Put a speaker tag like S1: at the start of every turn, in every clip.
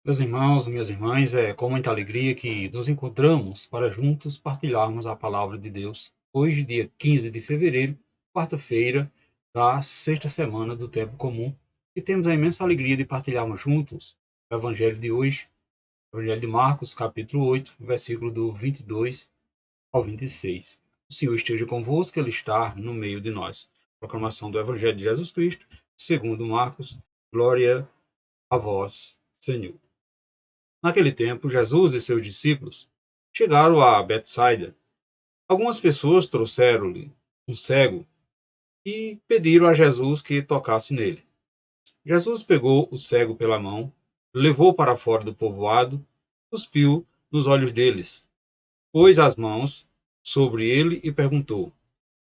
S1: Meus irmãos, minhas irmãs, é com muita alegria que nos encontramos para juntos partilharmos a palavra de Deus. Hoje, dia 15 de fevereiro, quarta-feira da sexta semana do tempo comum, e temos a imensa alegria de partilharmos juntos o evangelho de hoje, o evangelho de Marcos, capítulo 8, versículo do 22 ao 26. O Senhor esteja convosco, Ele está no meio de nós. Proclamação do evangelho de Jesus Cristo, segundo Marcos. Glória a vós, Senhor. Naquele tempo, Jesus e seus discípulos chegaram a Betsaida. Algumas pessoas trouxeram-lhe um cego e pediram a Jesus que tocasse nele. Jesus pegou o cego pela mão, levou para fora do povoado, cuspiu nos olhos deles, pôs as mãos sobre ele e perguntou: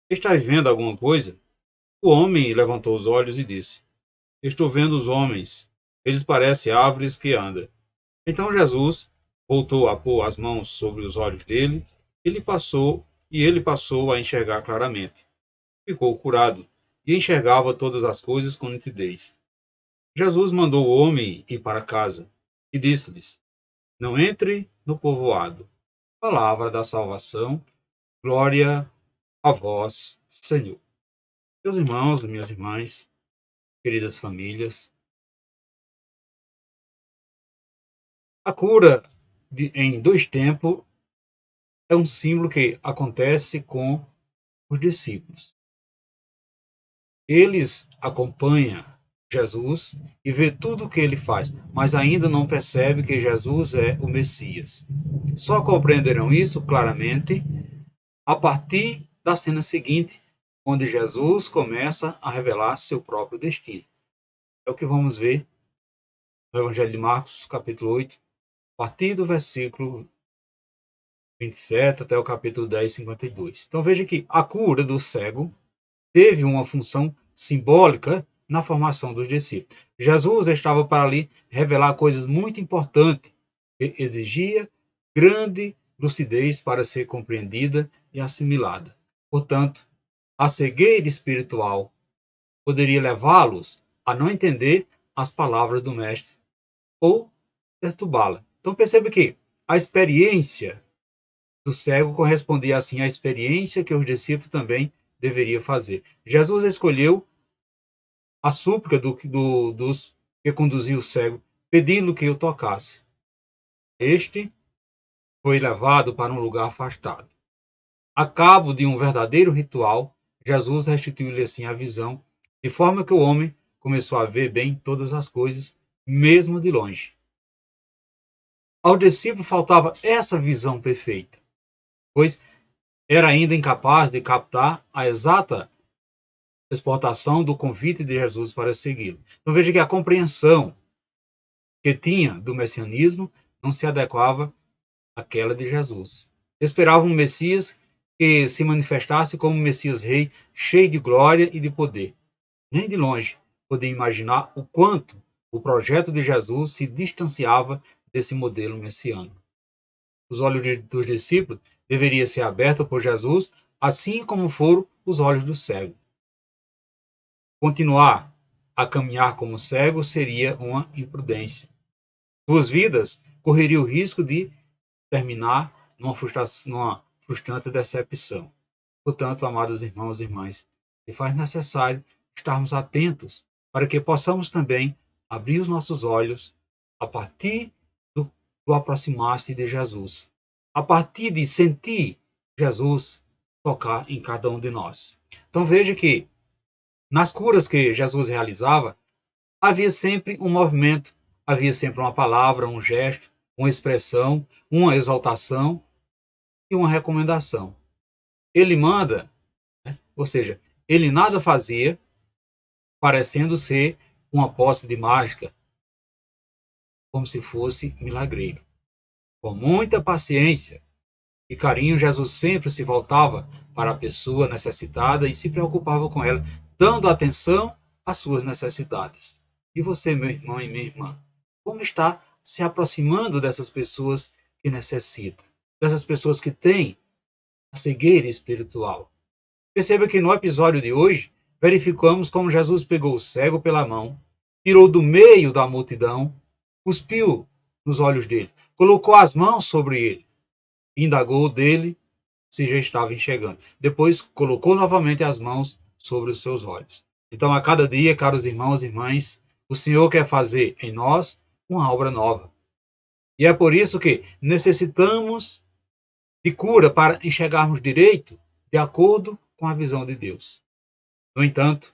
S1: Estás vendo alguma coisa? O homem levantou os olhos e disse: Estou vendo os homens. Eles parecem árvores que andam. Então Jesus voltou a pôr as mãos sobre os olhos dele, ele passou a enxergar claramente. Ficou curado e enxergava todas as coisas com nitidez. Jesus mandou o homem ir para casa e disse-lhes: Não entre no povoado. Palavra da salvação. Glória a vós, Senhor. Meus irmãos e minhas irmãs, queridas famílias, a cura em dois tempos é um símbolo que acontece com os discípulos. Eles acompanham Jesus e vê tudo o que ele faz, mas ainda não percebe que Jesus é o Messias. Só compreenderão isso claramente a partir da cena seguinte, onde Jesus começa a revelar seu próprio destino. É o que vamos ver no Evangelho de Marcos, capítulo 8, a partir do versículo 27 até o capítulo 10, 52. Então veja que a cura do cego teve uma função simbólica na formação dos discípulos. Jesus estava para ali revelar coisas muito importantes que exigia grande lucidez para ser compreendida e assimilada. Portanto, a cegueira espiritual poderia levá-los a não entender as palavras do mestre ou perturbá-la. Então perceba que a experiência do cego correspondia assim à experiência que os discípulos também deveriam fazer. Jesus escolheu a súplica dos que conduziu o cego, pedindo que o tocasse. Este foi levado para um lugar afastado. A cabo de um verdadeiro ritual, Jesus restituiu-lhe assim a visão, de forma que o homem começou a ver bem todas as coisas, mesmo de longe. Ao discípulo faltava essa visão perfeita, pois era ainda incapaz de captar a exata exportação do convite de Jesus para segui-lo. Então veja que a compreensão que tinha do messianismo não se adequava àquela de Jesus. Esperava um Messias que se manifestasse como um Messias rei, cheio de glória e de poder. Nem de longe podia imaginar o quanto o projeto de Jesus se distanciava desse modelo messiânico. Os olhos dos discípulos deveriam ser abertos por Jesus, assim como foram os olhos do cego. Continuar a caminhar como cego seria uma imprudência. Suas vidas correriam o risco de terminar numa frustrante decepção. Portanto, amados irmãos e irmãs, se faz necessário estarmos atentos para que possamos também abrir os nossos olhos a partir do aproximar-se de Jesus, a partir de sentir Jesus tocar em cada um de nós. Então veja que nas curas que Jesus realizava, havia sempre um movimento, havia sempre uma palavra, um gesto, uma expressão, uma exaltação e uma recomendação. Ele manda, ou seja, ele nada fazia parecendo ser uma posse de mágica, como se fosse milagreiro. Com muita paciência e carinho, Jesus sempre se voltava para a pessoa necessitada e se preocupava com ela, dando atenção às suas necessidades. E você, meu irmão e minha irmã, como está se aproximando dessas pessoas que necessitam, dessas pessoas que têm a cegueira espiritual? Perceba que no episódio de hoje, verificamos como Jesus pegou o cego pela mão, tirou do meio da multidão, cuspiu nos olhos dele, colocou as mãos sobre ele, indagou dele se já estava enxergando. Depois colocou novamente as mãos sobre os seus olhos. Então, a cada dia, caros irmãos e irmãs, o Senhor quer fazer em nós uma obra nova. E é por isso que necessitamos de cura para enxergarmos direito, de acordo com a visão de Deus. No entanto,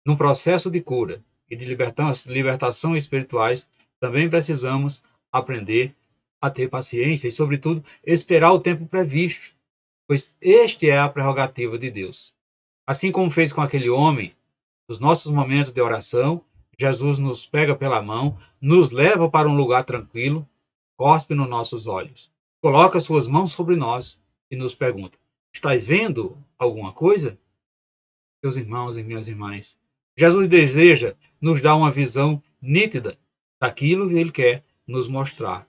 S1: num processo de cura e de libertação espirituais, também precisamos aprender a ter paciência e, sobretudo, esperar o tempo previsto, pois este é a prerrogativa de Deus. Assim como fez com aquele homem, nos nossos momentos de oração, Jesus nos pega pela mão, nos leva para um lugar tranquilo, cospe nos nossos olhos, coloca suas mãos sobre nós e nos pergunta: estás vendo alguma coisa? Meus irmãos e minhas irmãs, Jesus deseja nos dar uma visão nítida daquilo que ele quer nos mostrar.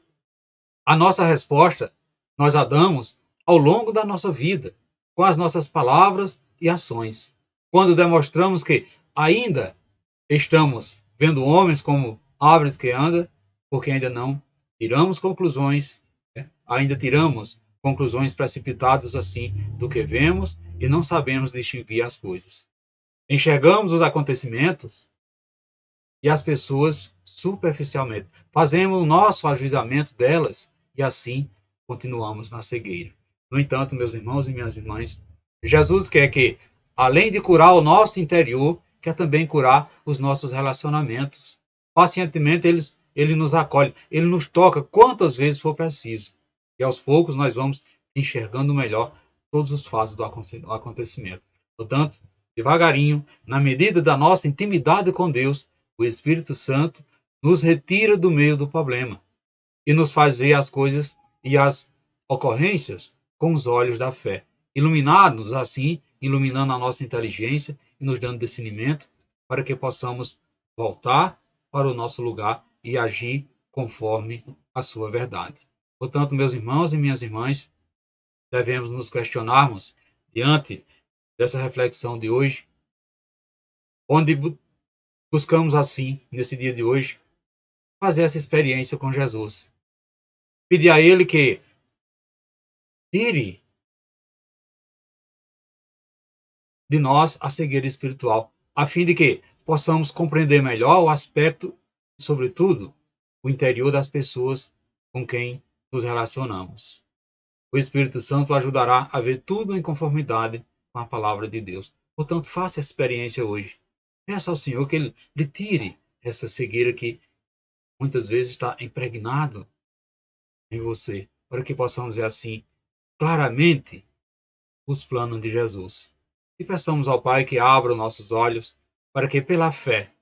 S1: A nossa resposta nós a damos ao longo da nossa vida, com as nossas palavras e ações. Quando demonstramos que ainda estamos vendo homens como árvores que andam, porque ainda não tiramos conclusões, ainda tiramos conclusões precipitadas assim do que vemos e não sabemos distinguir as coisas. Enxergamos os acontecimentos e as pessoas superficialmente. Fazemos o nosso ajuizamento delas e assim continuamos na cegueira. No entanto, meus irmãos e minhas irmãs, Jesus quer que, além de curar o nosso interior, quer também curar os nossos relacionamentos. Pacientemente ele nos acolhe, ele nos toca quantas vezes for preciso. E aos poucos nós vamos enxergando melhor todos os fatos do acontecimento. Portanto, devagarinho, na medida da nossa intimidade com Deus, o Espírito Santo nos retira do meio do problema e nos faz ver as coisas e as ocorrências com os olhos da fé, iluminados assim, iluminando a nossa inteligência e nos dando discernimento para que possamos voltar para o nosso lugar e agir conforme a sua verdade. Portanto, meus irmãos e minhas irmãs, devemos nos questionarmos diante dessa reflexão de hoje, onde buscamos assim, nesse dia de hoje, fazer essa experiência com Jesus. Pedir a Ele que tire de nós a cegueira espiritual, a fim de que possamos compreender melhor o aspecto, sobretudo, o interior das pessoas com quem nos relacionamos. O Espírito Santo ajudará a ver tudo em conformidade com a palavra de Deus. Portanto, faça essa experiência hoje. Peça ao Senhor que Ele lhe tire essa cegueira que muitas vezes está impregnado em você, para que possamos ver assim claramente os planos de Jesus. E peçamos ao Pai que abra os nossos olhos para que, pela fé,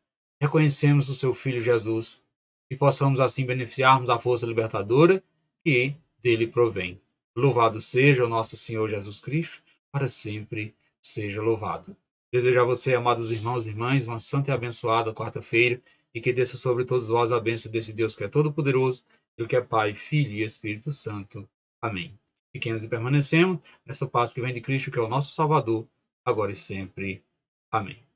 S1: reconhecemos o seu Filho Jesus e possamos assim beneficiarmos da força libertadora que dele provém. Louvado seja o nosso Senhor Jesus Cristo, para sempre seja louvado. Desejo a você, amados irmãos e irmãs, uma santa e abençoada quarta-feira e que desça sobre todos vós a bênção desse Deus que é todo-poderoso, Ele que é Pai, Filho e Espírito Santo. Amém. Fiquemos e permanecemos nessa paz que vem de Cristo, que é o nosso Salvador, agora e sempre. Amém.